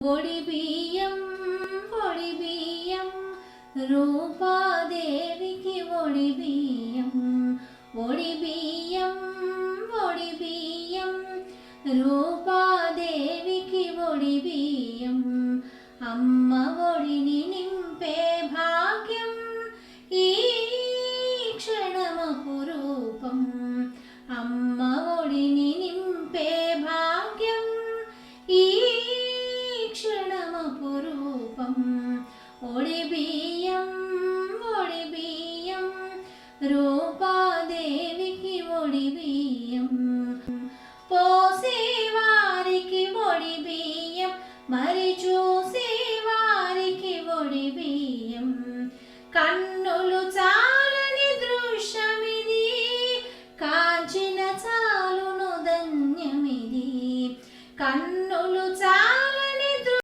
పొడి బియ్యం రూపాదేవికి ఒడి బియ్యం రూపాదేవికి ఒడి బియ్యం అమ్మ ఒడిని నింపే భాగ్యం ఈ క్షణమపురూపం అమ్మ ఒడిని నింపే భాగ్యం ఈ క్షణమపురూపం ఒడి బియ్యం రూపాదేవికి ఒడి బియ్యం పోసేవారికి ఒడి బియ్యం మరి చూసేవారికి ఒడి బియ్యం కన్నులు